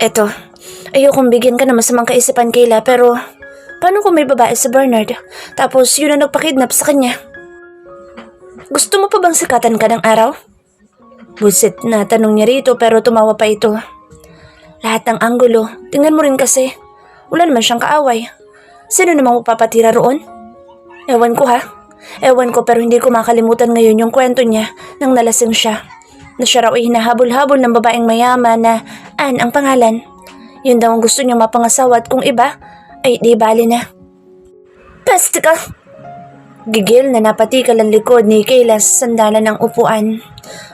Eto, ayokong bigyan ka ng masamang kaisipan, Kayla, pero paano kung may babae sa Bernard? Tapos yun ang nagpakidnap sa kanya. Gusto mo pa bang sikatan ka ng araw? Busit na tanong niya rito pero tumawa pa ito. Lahat ng anggulo, tingnan mo rin kasi. Wala naman siyang kaaway. Sino namang mapapatira roon? Ewan ko ha. Ewan ko pero hindi ko makalimutan ngayon yung kwento niya nang nalasing siya. Na siya raw ay hinahabol-habol ng babaeng mayaman na Ann ang pangalan. Yun daw ang gusto niyang mapangasawa at kung iba, ay di bali na. Peste ka! Gigil na napatikal ang likod ni Kayla sa sandalan ng upuan.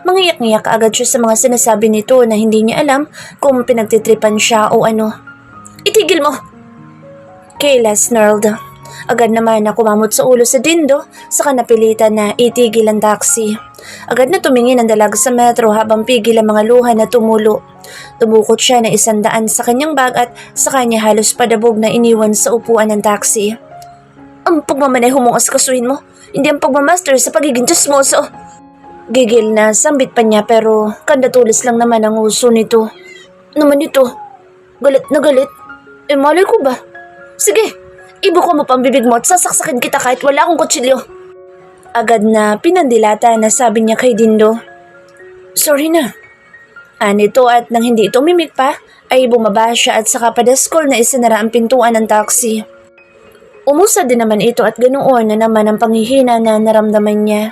Mangiyak-ngiyak agad siya sa mga sinasabi nito na hindi niya alam kung pinagtitripan siya o ano. Itigil mo! Kayla snarled. Agad naman na kumamot sa ulo sa dindo saka napilitan na itigil ang taxi. Agad na tumingin ang dalaga sa metro habang pigil ang mga luha na tumulo. Tumukot siya na 100 sa kanyang bag at sa kanya halos padabog na iniwan sa upuan ng taxi. Ang pagmamaneho mong askasuhin mo, hindi ang pagmamaster sa pagiging chismoso. Gigil na sambit pa niya pero kandatulis lang naman ang uso nito. Naman ito, galit na galit. Malay ko ba? Sige, ibuko mo pang bibig mo at sasaksakin kita kahit wala akong kutsilyo. Agad na pinandilata na sabi niya kay Dindo. Sorry na. Anito at nang hindi ito mimik pa, ay bumaba siya at saka padaskol na isinara ang pintuan ng taxi. Umusad din naman ito at ganoon na naman ang panghihina na naramdaman niya.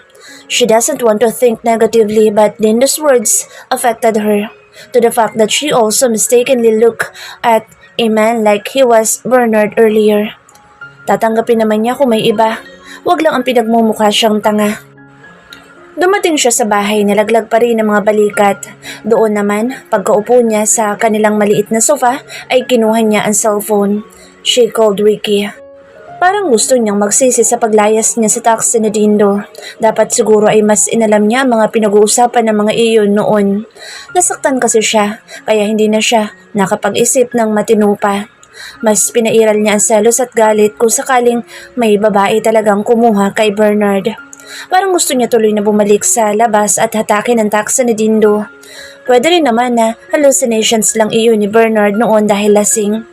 She doesn't want to think negatively but Dindo's words affected her. To the fact that she also mistakenly looked at a man like he was Bernard earlier. Tatanggapin naman niya kung may iba. Wag lang ang pinagmumukha siyang tanga. Dumating siya sa bahay, nalaglag pa rin ang mga balikat. Doon naman, pagkaupo niya sa kanilang maliit na sofa, ay kinuha niya ang cellphone. She called Ricky. Parang gusto niyang magsisi sa paglayas niya sa taxi ni Dindo. Dapat siguro ay mas inalam niya ang mga pinag-uusapan ng mga iyon noon. Nasaktan kasi siya, kaya hindi na siya nakapag-isip ng matino pa. Mas pinairal niya ang selos at galit kung sakaling may babae talagang kumuha kay Bernard. Parang gusto niya tuloy na bumalik sa labas at hatakin ang taxi ni Dindo. Pwede rin naman na hallucinations lang iyon ni Bernard noon dahil lasing.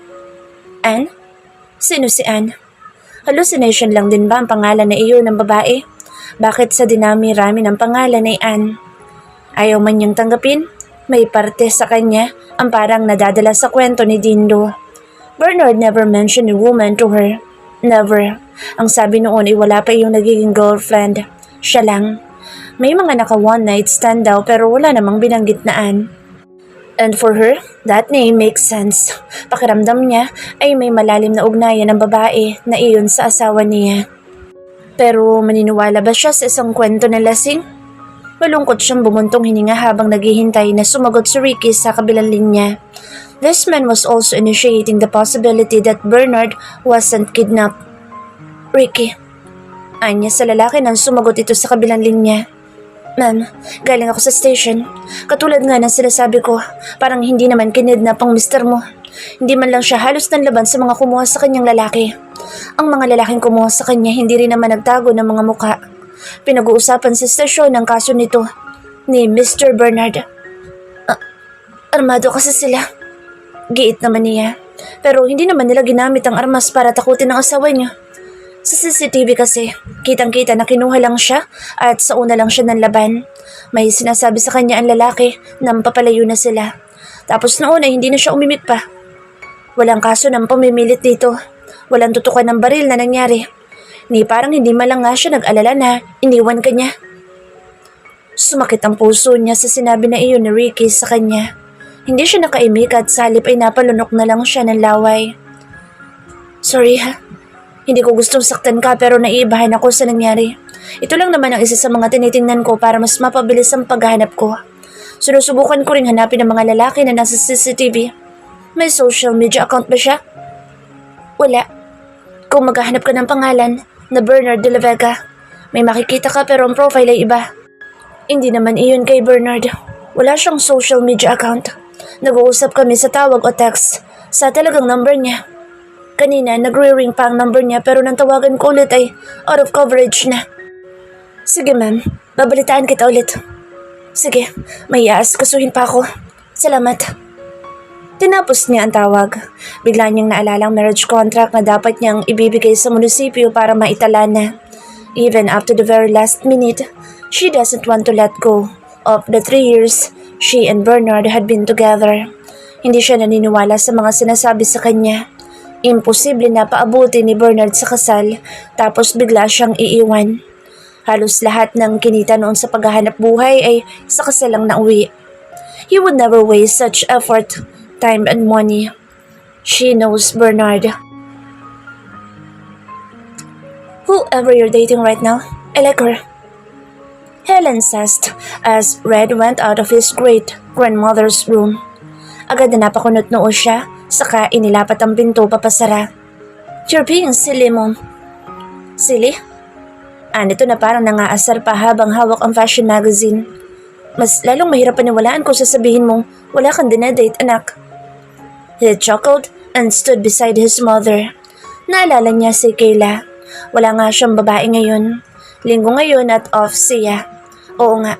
Ann? Sino si Ann? Hallucination lang din ba ang pangalan na iyon ng babae? Bakit sa dinami-rami ng pangalan ay Ann? Ayaw man niyang tanggapin? May parte sa kanya ang parang nadadala sa kwento ni Dindo. Bernard never mentioned a woman to her. Never. Ang sabi noon ay wala pa yung nagiging girlfriend. Siya lang. May mga naka one night stand daw pero wala namang binanggit na Ann. And for her, that name makes sense. Pakiramdam niya ay may malalim na ugnayan ng babae na iyon sa asawa niya. Pero maniniwala ba siya sa isang kwento na lasing? Malungkot siyang bumuntong hininga habang naghihintay na sumagot si Ricky sa kabilang linya. This man was also initiating the possibility that Bernard wasn't kidnapped. Ricky. Anya sa lalaki nang sumagot ito sa kabilang linya. Ma'am, galing ako sa station. Katulad nga ng sinasabi ko, parang hindi naman kinidnap ang mister mo. Hindi man lang siya halos nanlaban sa mga kumuha sa kanyang lalaki. Ang mga lalaking kumuha sa kanya hindi rin naman nagtago ng mga mukha. Pinag-uusapan sa stasyon ang kaso nito ni Mr. Bernard. Armado kasi sila. Giit naman niya. Pero hindi naman nila ginamit ang armas para takutin ang asawa niya. Sa CCTV kasi, kitang-kita na kinuha lang siya at sa una lang siya nanlaban. May sinasabi sa kanya ang lalaki na papalayo na sila. Tapos noon ay hindi na siya umimik pa. Walang kaso ng pamimilit dito. Walang tutukan ng baril na nangyari. Ni parang hindi malang nga siya nag-alala na iniwan ka niya. Sumakit ang puso niya sa sinabi na iyon ni Ricky sa kanya. Hindi siya nakaimik at sa halip ay napalunok na lang siya ng laway. Sorry ha. Hindi ko gustong saktan ka pero naiibahan ako sa nangyari. Ito lang naman ang isa sa mga tinitingnan ko para mas mapabilis ang paghahanap ko. Sinusubukan ko ring hanapin ang mga lalaki na nasa CCTV. May social media account ba siya? Wala. Kung maghahanap ka ng pangalan na Bernard de la Vega, may makikita ka pero ang profile ay iba. Hindi naman iyon kay Bernard. Wala siyang social media account. Nag-uusap kami sa tawag o text sa talagang number niya. Kanina, nagre-ring pa ang number niya pero nang tawagan ko ulit ay out of coverage na. Sige ma'am, babalitaan kita ulit. Sige, may aaskasuhin pa ako. Salamat. Tinapos niya ang tawag. Bigla niyang naalalang marriage contract na dapat niyang ibibigay sa munisipyo para maitala na. Even up to the very last minute, she doesn't want to let go of the 3 years she and Bernard had been together. Hindi siya naniniwala sa mga sinasabi sa kanya. Imposible na paabuti ni Bernard sa kasal tapos bigla siyang iiwan. Halos lahat ng kinita noon sa paghahanap buhay ay sa kasal lang nauwi. He would never waste such effort, time and money. She knows Bernard. Whoever you're dating right now, I like her. Helen said as Red went out of his great-grandmother's room. Agad na napakunot noo siya, saka inilapat ang pinto papasara. You're being silly, Mom. Silly? Nito na parang nangaasar pa habang hawak ang fashion magazine. Mas lalong mahirap paniwalaan kung sasabihin mong wala kang dinedate, anak. He chuckled and stood beside his mother. Naalala niya si Kayla. Wala nga siyang babae ngayon. Linggo ngayon at off siya. Oo nga,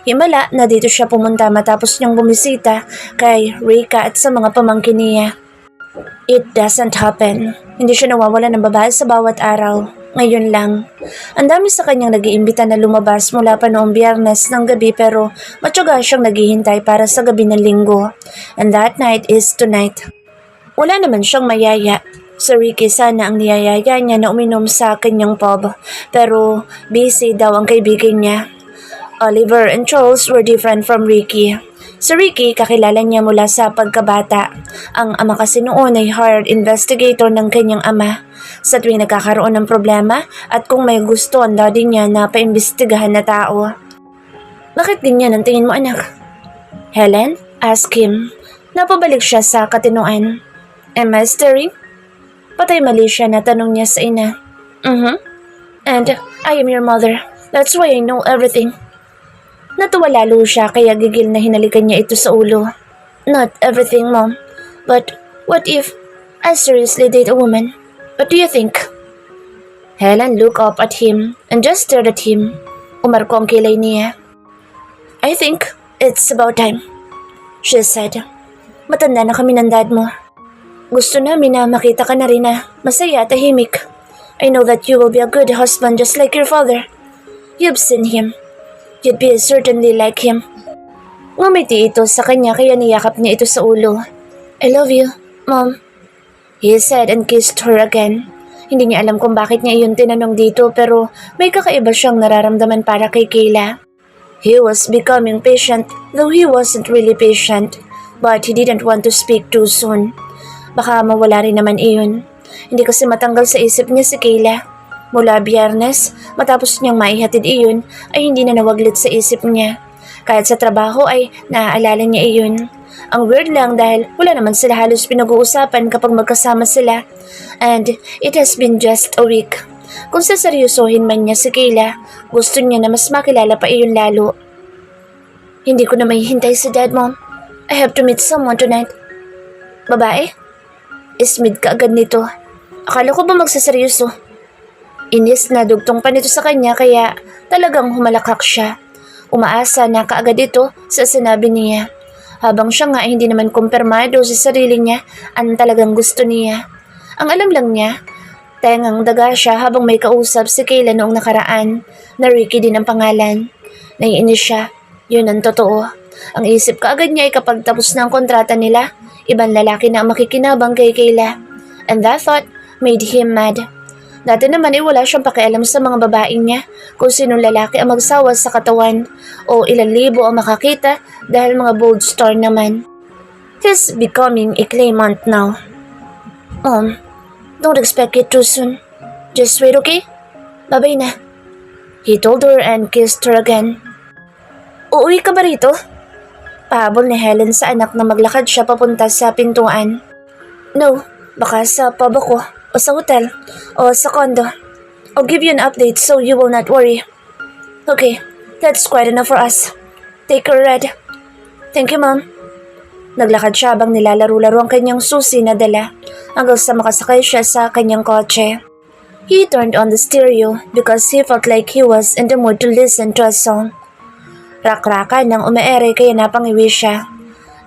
himala na dito siya pumunta matapos niyang bumisita kay Rika at sa mga pamangkin niya. It doesn't happen. Hindi siya nawawala ng babae sa bawat araw. Ngayon lang. Ang dami sa kanyang nag-iimbita na lumabas mula pa noong Biyernes ng gabi pero matyaga siyang naghihintay para sa gabi ng Linggo. And that night is tonight. Wala naman siyang mayaya. Si Ricky sana ang niyayaya niya na uminom sa kanyang pub. Pero busy daw ang kaibigan niya. Oliver and Charles were different from Ricky. Si Ricky kakilala niya mula sa pagkabata. Ang ama kasi noon ay hired investigator ng kanyang ama. Sa tuwing nagkakaroon ng problema at kung may gusto ang daddy niya na paimbestigahan na tao. Bakit ganyan ang tingin mo, anak? Helen asked him. Napabalik siya sa katinoan. Am I staring? Patay mali siya na tanong niya sa ina. And I am your mother. That's why I know everything. Natuwa lalo siya kaya gigil na hinalikan niya ito sa ulo. Not everything, Mom. But what if I seriously date a woman? What do you think? Helen looked up at him and just stared at him. Umarko ang kilay niya. I think it's about time, she said. Matanda na kami ng dad mo. Gusto namin na makita ka na rin na masaya at tahimik. I know that you will be a good husband just like your father. You've seen him. You'd be certainly like him. Ngumiti ito sa kanya kaya niyakap niya ito sa ulo. I love you, Mom. He said and kissed her again. Hindi niya alam kung bakit niya iyon tinanong dito pero may kakaiba siyang nararamdaman para kay Kayla. He was becoming patient though he wasn't really patient. But he didn't want to speak too soon. Baka mawala rin naman iyon. Hindi kasi matanggal sa isip niya si Kayla. Mula Biyernes, matapos niyang maihatid iyon, ay hindi na nawaglit sa isip niya. Kahit sa trabaho ay naaalala niya iyon. Ang weird lang dahil wala naman sila halos pinag-uusapan kapag magkasama sila. And it has been just a week. Kung saseryosohin man niya si Kayla, gusto niya na mas makilala pa iyon lalo. Hindi ko na mahihintay si Dad, Mom. I have to meet someone tonight. Babae? Ismid ka agad nito. Akala ko ba magsaseryoso? Inis na dugtong pa nito sa kanya kaya talagang humalakak siya. Umaasa na kaagad ito sa sinabi niya. Habang siya nga ay hindi naman kumpirmado sa sarili niya ang talagang gusto niya. Ang alam lang niya, tengang daga siya habang may kausap si Kayla noong nakaraan na Ricky din ang pangalan. Naiinis siya, yun ang totoo. Ang isip kaagad niya ay kapag tapos na ang kontrata nila, ibang lalaki na ang makikinabang kay Kayla. And that thought made him mad. Dati naman ay wala siyang pakialam sa mga babae niya kung sinong lalaki ang magsawa sa katawan o ilang libo ang makakita dahil mga bold star naman. He's becoming a claimant now. Don't expect it too soon. Just wait, okay? Bye-bye na. He told her and kissed her again. Uuwi ka ba rito? Pahabol ni Helen sa anak na maglakad siya papunta sa pintuan. No, baka sa pub ako. O sa hotel, o sa condo. I'll give you an update so you will not worry. Okay, that's quite enough for us. Take her, Red. Thank you, Mom. Naglakad siya habang nilalaro-laro ang kanyang susi na dala hanggang sa makasakay siya sa kanyang kotse. He turned on the stereo because he felt like he was in the mood to listen to a song. Rak-rakan nang umeere kaya napangiwi siya.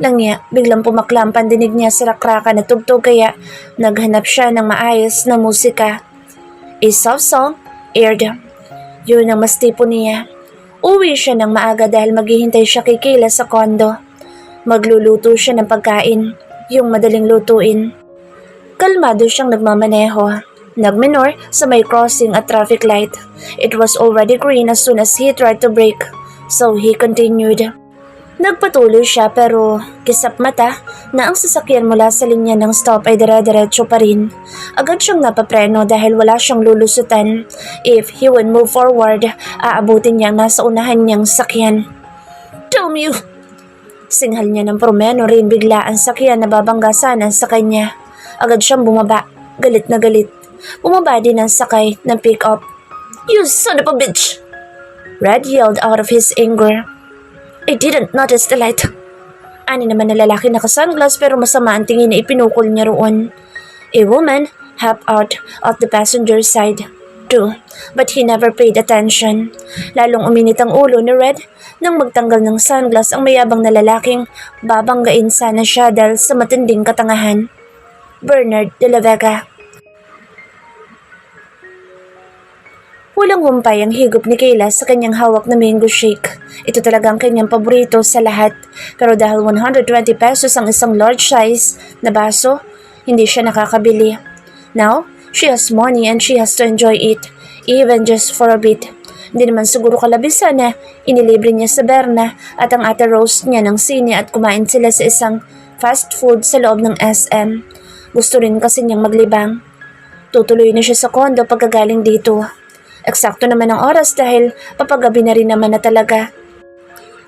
lang niya, biglang pumakla ang pandinig niya sa rakrakan na tugtog kaya naghanap siya ng maayos na musika. A soft song aired. Yun ang mas tipo niya. Uwi siya ng maaga dahil maghihintay siya kay Kayla sa kondo. Magluluto siya ng pagkain, yung madaling lutuin. Kalmado siyang nagmamaneho. Nagminor sa may crossing at traffic light. It was already green as soon as he tried to brake, so he continued. Nagpatuloy siya pero kisap mata na ang sasakyan mula sa linya ng stop ay dire-diretso pa rin. Agad siyang napapreno dahil wala siyang lulusutan. If he would move forward, aabutin niya ang nasa unahan niyang sakyan. Damn you! Singhal niya ng promeno rin bigla ang sakyan na babangga sana sa kanya. Agad siyang bumaba, galit na galit. Bumaba din ang sakay ng pick-up. You son of a bitch! Red yelled out of his anger. I didn't notice the light. Ani naman na lalaki naka-sunglass pero masama ang tingin na ipinukol niya roon. A woman hopped out of the passenger side too, but he never paid attention. Lalong uminit ang ulo ni Red nang magtanggal ng sunglass ang mayabang na lalaking babanggain sana siya dahil sa matinding katangahan. Bernard de la Vega. Walang humpay ang higop ni Kayla sa kanyang hawak na mango shake. Ito talaga ang kanyang paborito sa lahat. Pero dahil 120 pesos ang isang large size na baso, hindi siya nakakabili. Now, she has money and she has to enjoy it, even just for a bit. Hindi naman siguro kalabisan na inilibre niya sa Berna at ang ate Rose niya ng sine at kumain sila sa isang fast food sa loob ng SM. Gusto rin kasi niyang maglibang. Tutuloy na siya sa kondo pagkagaling dito. Eksakto naman ang oras dahil papagabi na rin naman na talaga.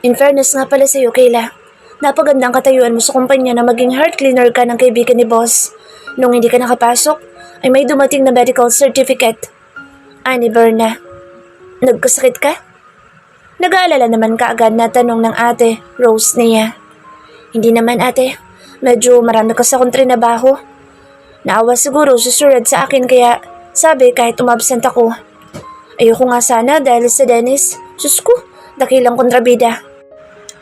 In fairness nga pala sa'yo, Kayla. Napagandang katayuan mo sa kumpanya na maging heart cleaner ka ng kaibigan ni boss. Nung hindi ka nakapasok, ay may dumating na medical certificate. Ani Berna, nagkasakit ka? Nag-aalala naman kaagad na tanong ng ate Rose niya. Hindi naman ate, medyo marami kasi akong trinabaho. Naawa siguro si Sir Red sa akin kaya sabi kahit umabsent ako. Ayoko nga sana dahil sa Dennis. Sus ko, dakilang kontrabida.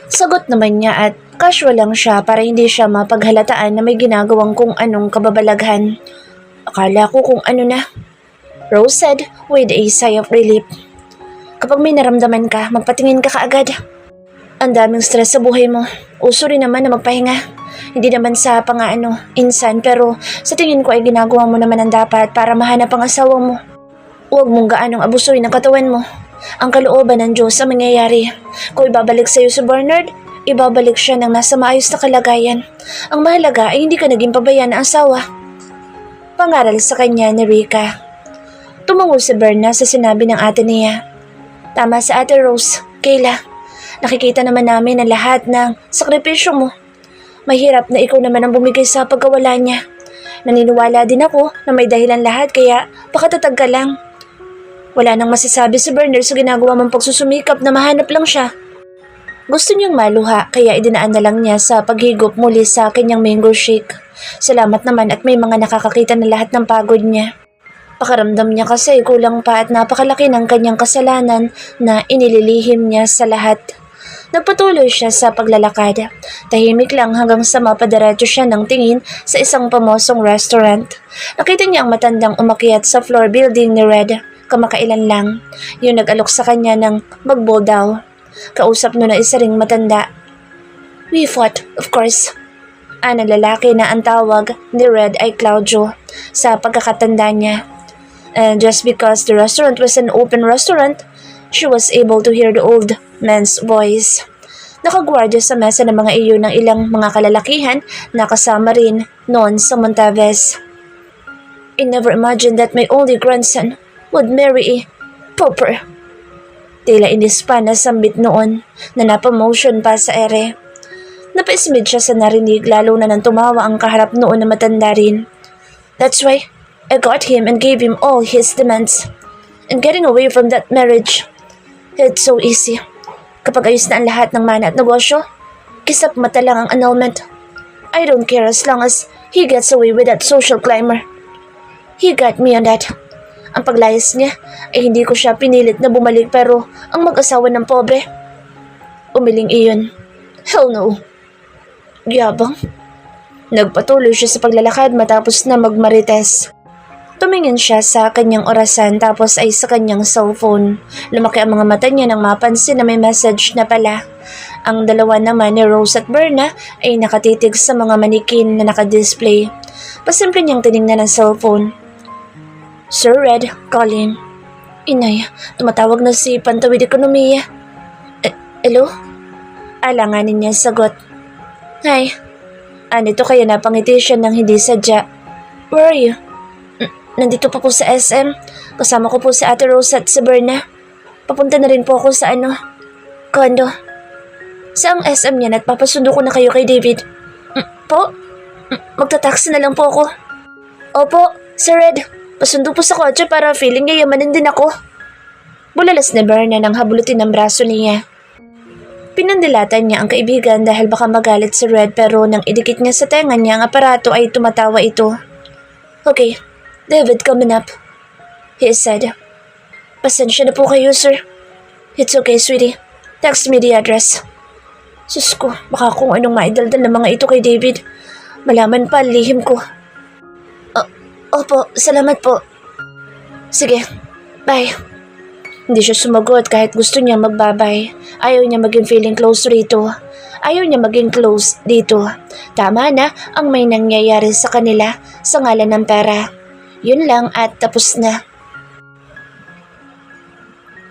Sagot naman niya at casual lang siya para hindi siya mapaghalataan na may ginagawang kung anong kababalaghan. Akala ko kung ano na. Rose said with a sigh of relief. Kapag may naramdaman ka, magpatingin ka kaagad. Ang daming stress sa buhay mo. Uso rin naman na magpahinga. Hindi naman sa insan pero sa tingin ko ay ginagawa mo naman ang dapat para mahanap ang asawa mo. Huwag mong gaanong abusuin ang katawan mo. Ang kalooban ng Diyos ang mangyayari. Kung ibabalik sa iyo si Bernard, ibabalik siya ng nasa maayos na kalagayan. Ang mahalaga ay hindi ka naging pabayaan na asawa. Pangaral sa kanya ni Rika. Tumango si Berna sa sinabi ng ate niya. Tama sa ate Rose, Kayla. Nakikita naman namin ang lahat ng sakripisyo mo. Mahirap na ikaw naman ang bumigay sa pagkawala niya. Naniniwala din ako na may dahilan lahat kaya pakatatag ka lang. Wala nang masasabi si Bernard sa ginagawa mong pagsusumikap na mahanap lang siya. Gusto niyang maluha kaya idinaan na lang niya sa paghigop muli sa kanyang mango shake. Salamat naman at may mga nakakakita na lahat ng pagod niya. Pakaramdam niya kasi kulang pa at napakalaki ng kanyang kasalanan na inililihim niya sa lahat. Nagpatuloy siya sa paglalakad. Tahimik lang hanggang sa mapadiretso siya ng tingin sa isang pamosong restaurant. Nakita niya ang matandang umakyat sa floor building ni Red. Kamakailan lang, yung nag-alok sa kanya ng mag-bowl daw. Kausap no na isa ring matanda. We fought, of course. Ang lalaki na ang tawag ni Red ay Claudio sa pagkakatanda niya. And just because the restaurant was an open restaurant, she was able to hear the old man's voice. Nakagwardya sa mesa ng mga iyon ng ilang mga kalalakihan na kasama rin noon sa Montaves. I never imagined that my only grandson would marry a pauper. Tila inispa na sambit noon na napamotion pa sa ere. Napaismid siya sa narinig lalo na nang tumawa ang kaharap noon na matanda rin. That's why I got him and gave him all his demands. And getting away from that marriage, it's so easy. Kapag ayos na ang lahat ng mana at negosyo, kisap mata lang ang annulment. I don't care as long as he gets away with that social climber. He got me on that. Ang paglayas niya ay hindi ko siya pinilit na bumalik pero ang mag-asawa ng pobre. Umiling iyon. Hell no. Yabang. Nagpatuloy siya sa paglalakad matapos na magmarites. Tumingin siya sa kanyang orasan tapos ay sa kanyang cellphone. Lumaki ang mga mata niya nang mapansin na may message na pala. Ang dalawa naman ni Rose at Berna ay nakatitig sa mga manikin na nakadisplay. Pasimple niyang tiningnan ang cellphone. Sir Red, calling. Inay, tumatawag na si Pantawid Ekonomiya. Hello? Alanganin niya sagot. Hi. Anito kaya napangiti siya ng hindi sadya. Where are you? Nandito pa po sa SM. Kasama ko po si Ate Rose at si Berna. Papunta na rin po ako sa condo. Saang SM yan at papasundo ko na kayo kay David? Po? Magta-taxi na lang po ako. Opo, Sir Red. Pasundo po sa kotse para feeling niya yamanin din ako. Bulalas na Berna nang habulutin ang braso niya. Pinandilatan niya ang kaibigan dahil baka magalit si Red pero nang idikit niya sa tenga niya ang aparato ay tumatawa ito. Okay, David coming up, he said. Pasensya na po kayo, sir. It's okay, sweetie. Text me the address. Sus ko, baka kung anong maidaldal ng mga ito kay David. Malaman pa ang lihim ko. Opo, salamat po. Sige, bye. Hindi siya sumagot kahit gusto niya magbabay. Ayaw niya maging feeling close rito. Ayaw niya maging close dito. Tama na ang may nangyayari sa kanila sa ngalan ng pera. Yun lang at tapos na.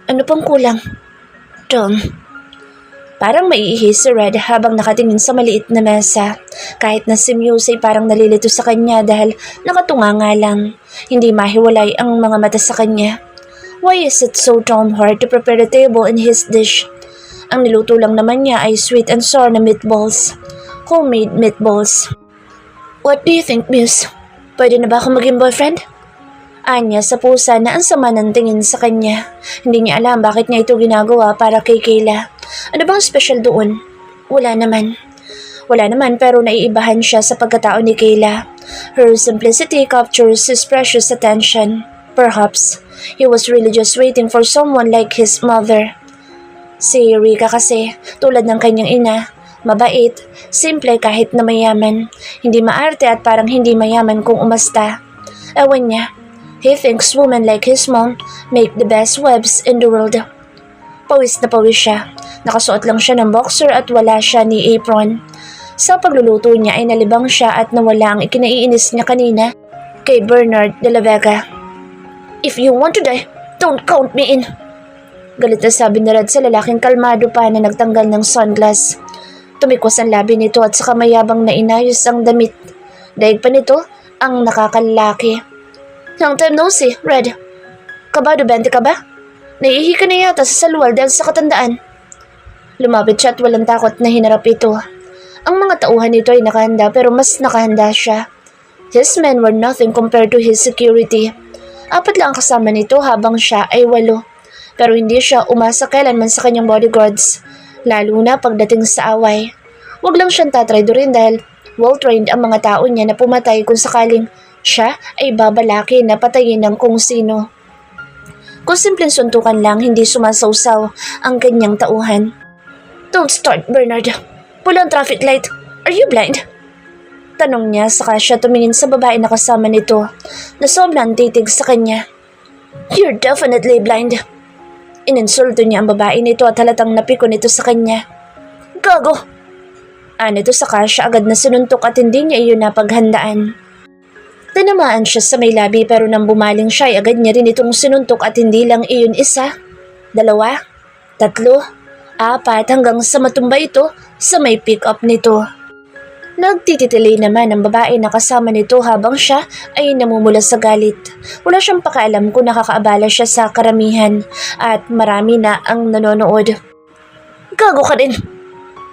Ano pang kulang? Tom. Parang maiihi si Red habang nakatingin sa maliit na mesa. Kahit na si Muse ay parang nalilito sa kanya dahil nakatunga nga lang. Hindi mahiwalay ang mga mata sa kanya. Why is it so darn hard to prepare a table in his dish? Ang niluto lang naman niya ay sweet and sour na meatballs. Homemade meatballs. What do you think, Muse? Pwede na ba ako maging boyfriend? Anya sa pusa na ang sama ng tingin sa kanya. Hindi niya alam bakit niya ito ginagawa para kay Kayla. Ano bang special doon? Wala naman. Wala naman pero naiibahan siya sa pagkatao ni Kayla. Her simplicity captures his precious attention. Perhaps, he was really just waiting for someone like his mother. Si Rika kasi, tulad ng kanyang ina, mabait, simple kahit na mayaman. Hindi maarte at parang hindi mayaman kung umasta. Ewan niya, he thinks women like his mom make the best webs in the world. Pawis na pawis siya. Nakasuot lang siya ng boxer at wala siya ni apron. Sa pagluluto niya ay nalibang siya at nawala ang ikinaiinis niya kanina kay Bernard de la Vega. If you want to die, don't count me in. Galit na sabi ni Red sa lalaking kalmado pa na nagtanggal ng sunglass. Tumikwas ang labi nito at saka mayabang na inayos ang damit. Daig pa nito ang nakakalaki. Long time no see, Red. Kabado 20 ka ba? Naiihi ka na yata sa salwal dahil sa katandaan. Lumapit siya at walang takot na hinarap ito. Ang mga tauhan nito ay nakahanda pero mas nakahanda siya. His men were nothing compared to his security. 4 lang ang kasama nito habang siya ay 8. Pero hindi siya umasa kailanman sa kanyang bodyguards. Lalo na pagdating sa away. Huwag lang siyang tatraidorin dahil well-trained ang mga tao niya na pumatay kung sakaling siya ay babalaki na patayin ng kung sino. Kung simpleng suntukan lang, hindi sumasawsaw ang kanyang tauhan. Don't start, Bernard. Pulang traffic light. Are you blind? Tanong niya saka siya tumingin sa babae na kasama nito na sobrang titig sa kanya. You're definitely blind. Ininsulto niya ang babae nito at halatang napiko nito sa kanya. Gago! Nito saka siya agad na sinuntok at hindi niya iyon napaghandaan. Tinamaan siya sa may labi pero nang bumaling siya ay agad niya rin itong sinuntok at hindi lang iyon 1, 2, 3, 4 hanggang sa matumba ito sa may pick-up nito. Nagtititili naman ang babae na kasama nito habang siya ay namumula sa galit. Wala siyang pakialam kung nakakaabala siya sa karamihan at marami na ang nanonood. Gago ka din!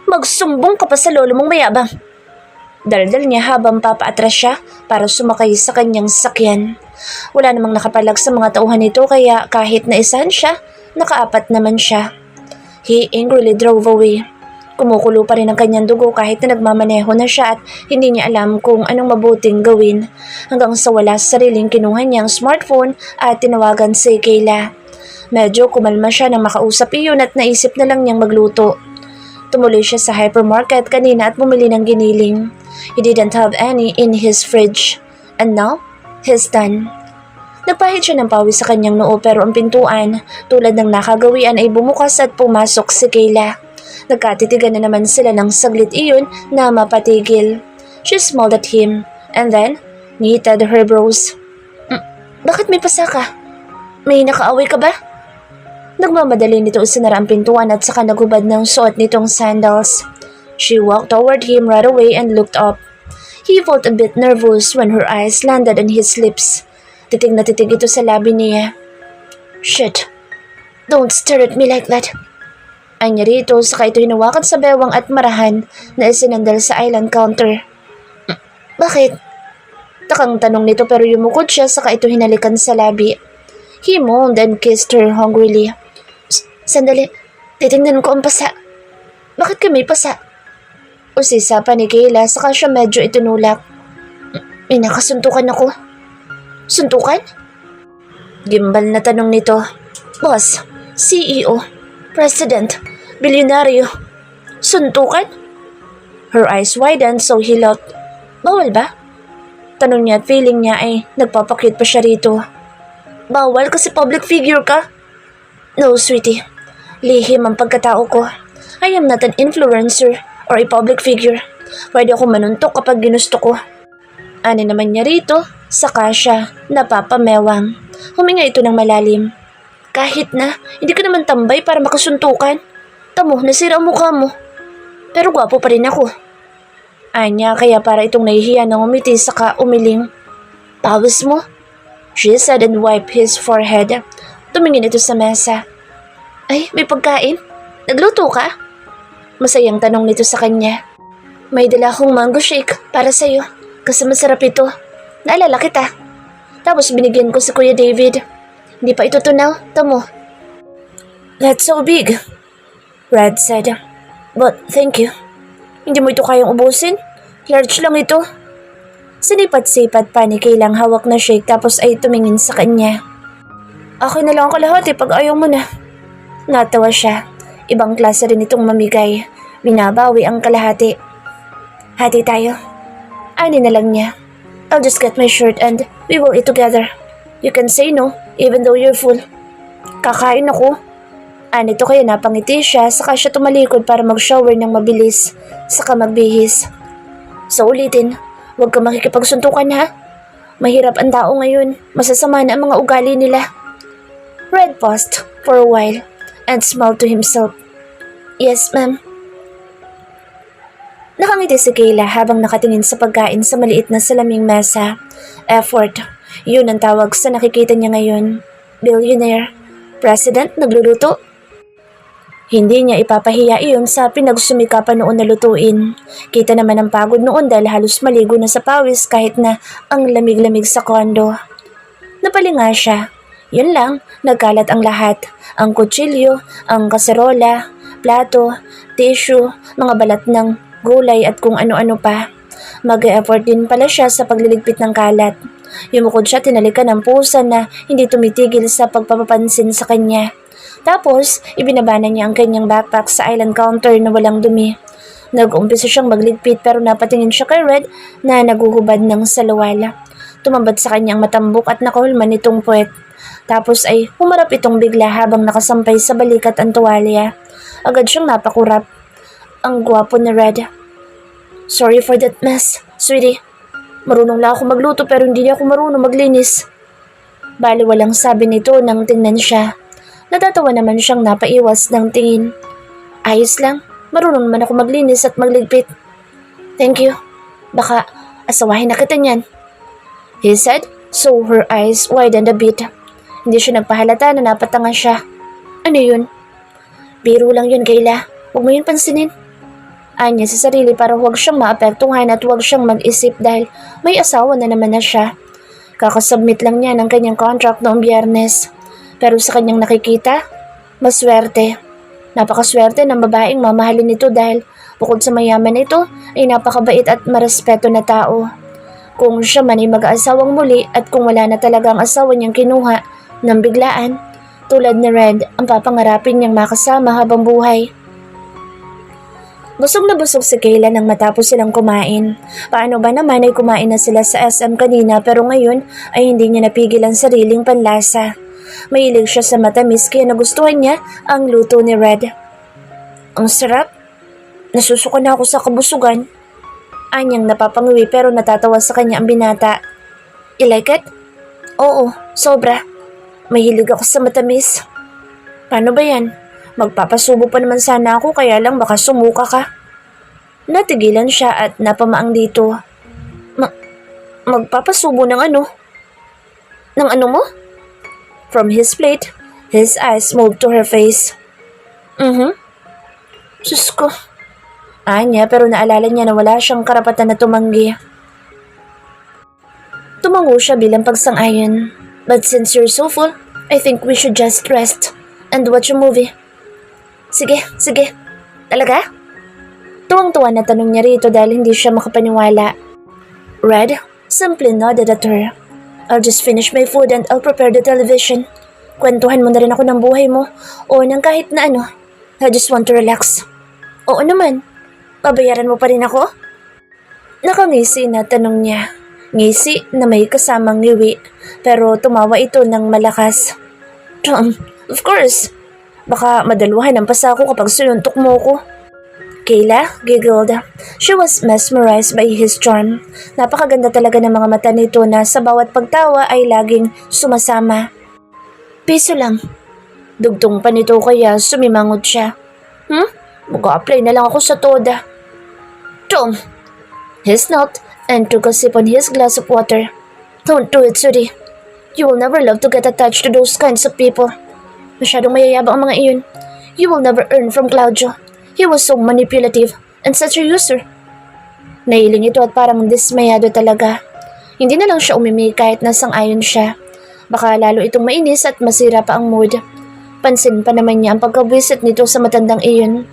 Magsumbong ka pa sa lolo mong mayabang! Daldal niya habang papaatras siya para sumakay sa kanyang sasakyan. Wala namang nakapalag sa mga tauhan nito kaya kahit na isahan siya, naka-4 naman siya. He angrily drove away. Kumukulo pa rin ang kanyang dugo kahit na nagmamaneho na siya at hindi niya alam kung anong mabuting gawin. Hanggang sa wala sa sariling kinuha niya ang smartphone at tinawagan si Kayla. Medyo kumalma siya nang makausap iyon at naisip na lang niyang magluto. Tumuloy siya sa hypermarket kanina at bumili ng giniling. He didn't have any in his fridge. And now, he's done. Nagpahid siya ng pawis sa kanyang noo pero ang pintuan, tulad ng nakagawian ay bumukas at pumasok si Kayla. Nagkatitigan na naman sila ng saglit iyon na mapatigil. She smiled at him and then knitted her brows. Bakit may pasa ka? May nakaaway ka ba? Nagmamadali nito sinara ang pintuan at saka naghubad ng suot nitong sandals. She walked toward him right away and looked up. He felt a bit nervous when her eyes landed on his lips. Titig na titig ito sa labi niya. Shit, don't stare at me like that. Ay niya rito saka ito hinawakan sa bewang at marahan na isinandal sa island counter. Bakit? Takang tanong nito pero yumukod siya saka ito hinalikan sa labi. He moaned and kissed her hungrily. Sandali, titingnan ko ang pasa. Bakit ka may pasa? Usisa pa ni Kayla saka siya medyo itinulak. May nakasuntukan ako. Suntukan? Gimbal na tanong nito. Boss, CEO, President, Bilyonaryo. Suntukan? Her eyes widened so he looked. Bawal ba? Tanong niya at feeling niya ay nagpapakute pa siya rito. Bawal kasi public figure ka? No, sweetie. Lihim ang pagkatao ko. I am not an influencer or a public figure. Pwede ako manuntok kapag ginusto ko. Ani naman niya rito, saka siya napapamewang. Huminga ito ng malalim. Kahit na, hindi ka naman tambay para makasuntukan. Tamo, nasira ang mukha mo. Pero gwapo pa rin ako. Anya, kaya para itong nahihiya ng umiti saka umiling. Pawis mo? She said and wiped his forehead. Tumingin ito sa mesa. Ay, may pagkain? Nagluto ka? Masayang tanong nito sa kanya. May dala akong mango shake para sa'yo kasi masarap ito. Naalala kita. Tapos binigyan ko si Kuya David. Hindi pa ito tunaw, tamo. That's so big, Red said. But thank you. Hindi mo ito kayang ubusin? Large lang ito. Sinipat-sipat pa ni Kaylang hawak na shake tapos ay tumingin sa kanya. Akin na lang ang kalahati pag ayaw mo na. Natawa siya. Ibang klase rin itong mamigay. Binabawi ang kalahati. Hati tayo. Ani na lang niya. I'll just get my shirt and we will eat together. You can say no, even though you're full. Kakain ako. Ani to kaya napangiti siya saka siya tumalikod para mag-shower ng mabilis saka magbihis. So ulitin, huwag ka makikipagsuntukan ha. Mahirap ang tao ngayon. Masasama na ang mga ugali nila. Red paused for a while and smiled to himself. Yes, ma'am. Nakangiti si Kayla habang nakatingin sa pagkain sa maliit na salaming mesa. Effort. Yun ang tawag sa nakikita niya ngayon. Billionaire. President nagluluto. Hindi niya ipapahiya iyon sa pinagsumikapan noon na lutuin. Kita naman ang pagod noon dahil halos maligo na sa pawis kahit na ang lamig-lamig sa kondo. Napalinga siya. Yun lang, nagkalat ang lahat. Ang kutsilyo, ang kaserola, plato, tissue, mga balat ng gulay at kung ano-ano pa. Mag-e-effort din pala siya sa pagliligpit ng kalat. Yumukod siya tinalikan ng pusa na hindi tumitigil sa pagpapapansin sa kanya. Tapos, ibinabana niya ang kanyang backpack sa island counter na walang dumi. Nag-umpisa siyang magligpit pero napatingin siya kay Red na naguhubad ng salawala. Tumambad sa kanyang matambok at nakahulman nitong puwet. Tapos ay humarap itong bigla habang nakasampay sa balikat ang tuwalya. Agad siyang napakurap. Ang gwapo ni Red. Sorry for that mess, sweetie. Marunong lang ako magluto pero hindi niya ako marunong maglinis. Bali walang sabi nito nang tingnan siya. Natatawa naman siyang napaiwas ng tingin. Ayos lang, marunong naman ako maglinis at magligpit. Thank you. Baka asawahin na kita niyan. He said, so her eyes widened a bit. Hindi siya nagpahalata na napatanga siya. Ano yun? Biro lang yun, Kayla. Huwag mo yun pansinin. Anya sa sarili para huwag siyang maapektuhan at huwag siyang mag-isip dahil may asawa na naman na siya. Kakasubmit lang niya ng kanyang contract noong Biyernes. Pero sa kanyang nakikita, maswerte. Napakaswerte ng babaeng mamahalin nito dahil bukod sa mayaman ito ay napakabait at marespeto na tao. Kung siya man ay mag-aasawang muli at kung wala na talaga ang asawa niyang kinuha ng biglaan, tulad ni Red ang papangarapin niyang makasama habang buhay. Busog na busog si Kayla nang matapos silang kumain. Paano ba naman ay kumain na sila sa SM kanina pero ngayon ay hindi niya napigil ang sariling panlasa. Mahilig siya sa matamis kaya nagustuhan niya ang luto ni Red. Ang sarap. Nasusuka na ako sa kabusugan. Anyang napapangiwi pero natatawa sa kanya ang binata. You like it? Oo, sobra. Mahilig ako sa matamis. Paano ba yan? Magpapasubo pa naman sana ako kaya lang baka sumuka ka. Natigilan siya at napamaang dito. Magpapasubo ng ano? Ng ano mo? From his plate, his eyes moved to her face. Diyos ko. Anya pero naalala niya na wala siyang karapatan na tumanggi. Tumango siya bilang pagsang-ayon. But since you're so full, I think we should just rest and watch a movie. Sige. Talaga? Tuwang-tuwa na tanong niya rito dahil hindi siya makapaniwala. Red simply nodded at her. I'll just finish my food and I'll prepare the television. Kwentuhan mo na rin ako ng buhay mo o ng kahit na ano. I just want to relax. Oo naman. Babayaran mo pa rin ako? Nakangisi na tanong niya. Ngisi na may kasamang ngiwi pero tumawa ito ng malakas. Of course. Baka madaluhan ang pasa ko kapag sinuntok mo ko. Kayla giggled. She was mesmerized by his charm. Napakaganda talaga ng mga mata nito na sa bawat pagtawa ay laging sumasama. Piso lang. Dugtong pa nito kaya sumimangot siya. Mag-a-apply na lang ako sa toda. Tom! He smiled and took a sip on his glass of water. Don't do it, Suri. You will never love to get attached to those kinds of people. Masyadong mayayabang ang mga iyon. You will never earn from Claudio. He was so manipulative and such a user. Nahiling ito at parang dismayado talaga. Hindi na lang siya umimi kahit nasang-ayon siya. Baka lalo itong mainis at masira pa ang mood. Pansin pa naman niya ang pagkabwisit nito sa matandang iyon.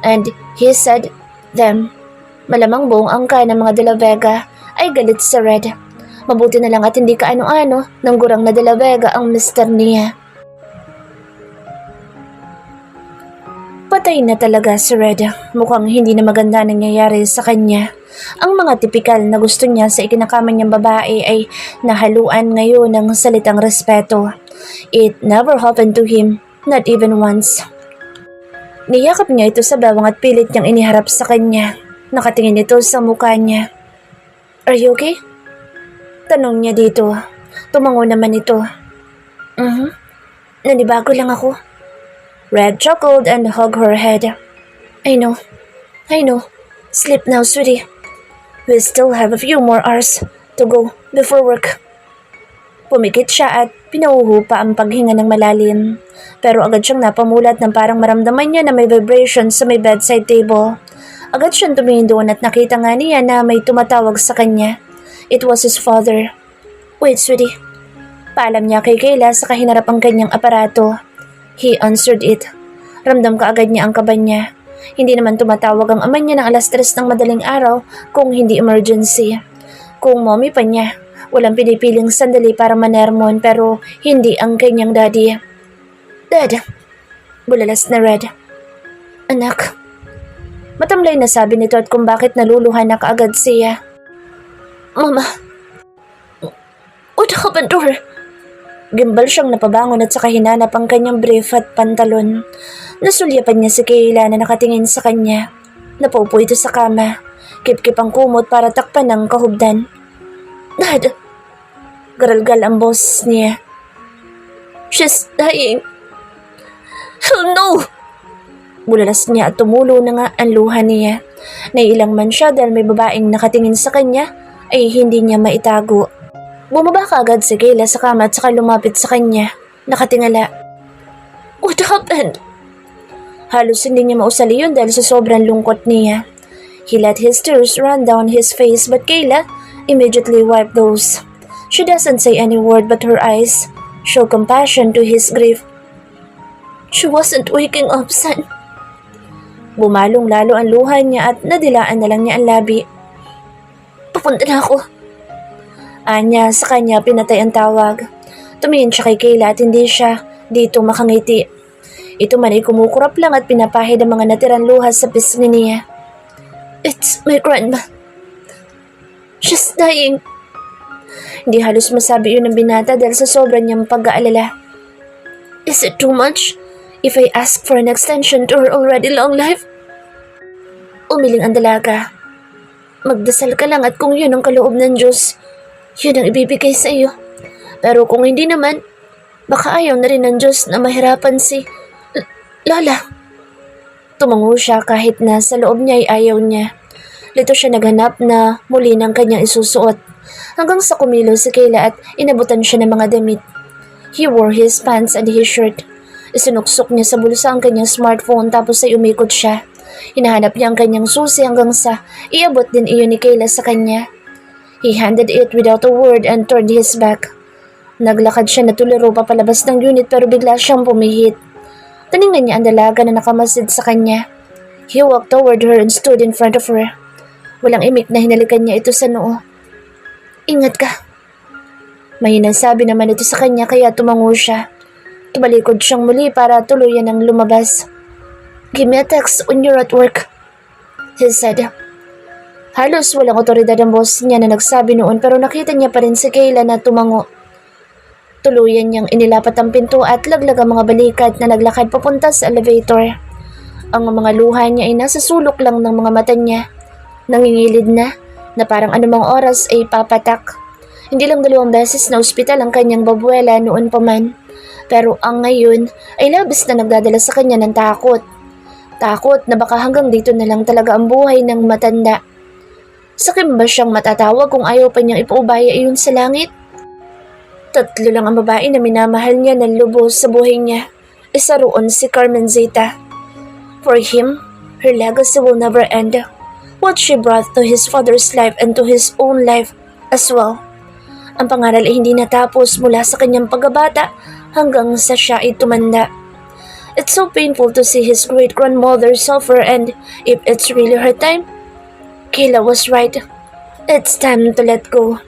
And he said, them. Malamang buong angka ng mga De La Vega ay galit sa Red. Mabuti na lang at hindi ka ano-ano ng gurang na De La Vega ang mister niya. Patay na talaga si Red. Mukhang hindi na maganda nangyayari sa kanya. Ang mga tipikal na gusto niya sa ikinakama niyang babae ay nahaluan ngayon ng salitang respeto. It never happened to him, not even once. Niyakap niya ito sa bawang at pilit niyang iniharap sa kanya. Nakatingin ito sa mukha niya. Are you okay? Tanong niya dito. Tumango naman ito. Nanibago lang ako. Red chuckled and hugged her head. I know. Sleep now, sweetie. We still have a few more hours to go before work. Pumikit siya at pinauhupa ang paghinga ng malalim. Pero agad siyang napamulat ng parang maramdaman niya na may vibration sa may bedside table. Agad siyang tumingin doon at nakita nga niya na may tumatawag sa kanya. It was his father. Wait, sweetie. Paalam niya kay Kayla sa kahinarap ang kanyang aparato. He answered it. Ramdam ka agad niya ang kaba niya. Hindi naman tumatawag ang ama niya ng alas 3 ng madaling araw kung hindi emergency. Kung mommy pa niya, walang pinipiling sandali para manermon pero hindi ang kanyang daddy. Dad, bulalas na Red. Anak. Matamlay na sabi nito at kung bakit naluluhan na kaagad siya. Mama, what happened to her? Gimbal siyang napabangon at saka hinanap ang kanyang brief at pantalon. Nasulyapan niya si Kayla na nakatingin sa kanya. Napaupo ito sa kama. Kip-kip ang kumot para takpan ng kahubdan. Dad! Garalgal ang boss niya. She's dying. Oh no! Bulalas niya at tumulo na nga ang luha niya. Naiilang man siya dahil may babaeng nakatingin sa kanya ay hindi niya maitago. Bumaba kaagad si Kayla sa kama at saka lumapit sa kanya. Nakatingala. What happened? Halos hindi niya mausali yun dahil sa sobrang lungkot niya. He let his tears run down his face but Kayla immediately wiped those. She doesn't say any word but her eyes show compassion to his grief. She wasn't waking up, son. Bumalong lalo ang luha niya at nadilaan na lang niya ang labi. Papunta na ako. Anya sa kanya pinatay ang tawag. Tumingin siya kay Kayla at hindi siya dito makangiti. Ito man ay kumukurap lang at pinapahid ang mga natirang luha sa pisngi niya. It's my grandma. She's dying. Hindi halos masabi yun ng binata dahil sa sobrang niyang pag-aalala. Is it too much if I ask for an extension to her already long life? Umiling ang dalaga. Magdasal ka lang at kung yun ang kaloob ng Diyos, yun ang ibibigay sa iyo. Pero kung hindi naman, baka ayaw na rin ng Diyos na mahirapan si Lola. Tumango siya kahit na sa loob niya ay ayaw niya. Lito siya naghanap na muli ng kanyang isusuot hanggang sa kumilos si Kayla at inabutan siya ng mga damit. He wore his pants and his shirt. Isinuksok niya sa bulsa ang kanyang smartphone tapos ay umikot siya. Hinahanap niya ang kanyang susi hanggang sa iabot din iyon ni Kayla sa kanya. He handed it without a word and turned his back. Naglakad siya na tuliro papalabas ng unit pero bigla siyang pumihit. Tiningnan niya ang dalaga na nakamasid sa kanya. He walked toward her and stood in front of her. Walang imik na hinalikan niya ito sa noo. Ingat ka. Mahinang sabi naman ito sa kanya kaya tumango siya. Tumalikod siyang muli para tuluyan ang lumabas. Give me a text when you're at work, he said. Halos walang otoridad ang boss niya na nagsabi noon pero nakita niya pa rin si Kayla na tumango. Tuluyan niyang inilapat ang pinto at laglag ang mga balikat na naglakad papunta sa elevator. Ang mga luha niya ay nasa sulok lang ng mga mata niya. Nangingilid na parang anumang oras ay papatak. Hindi lang 2 beses na ospital ang kanyang babuela noon pa man. Pero ang ngayon ay labis na nagdadala sa kanya ng takot. Takot na baka hanggang dito na lang talaga ang buhay ng matanda. Sakim ba siyang matatawag kung ayaw pa niyang ipaubaya iyon sa langit? 3 lang ang babae na minamahal niya ng lubos sa buhay niya. Isa roon si Carmencita. For him, her legacy will never end. What she brought to his father's life and to his own life as well. Ang pangaral ay hindi natapos mula sa kanyang pagkabata hanggang sa siya ay tumanda. It's so painful to see his great-grandmother suffer and if it's really her time, Kayla was right. It's time to let go.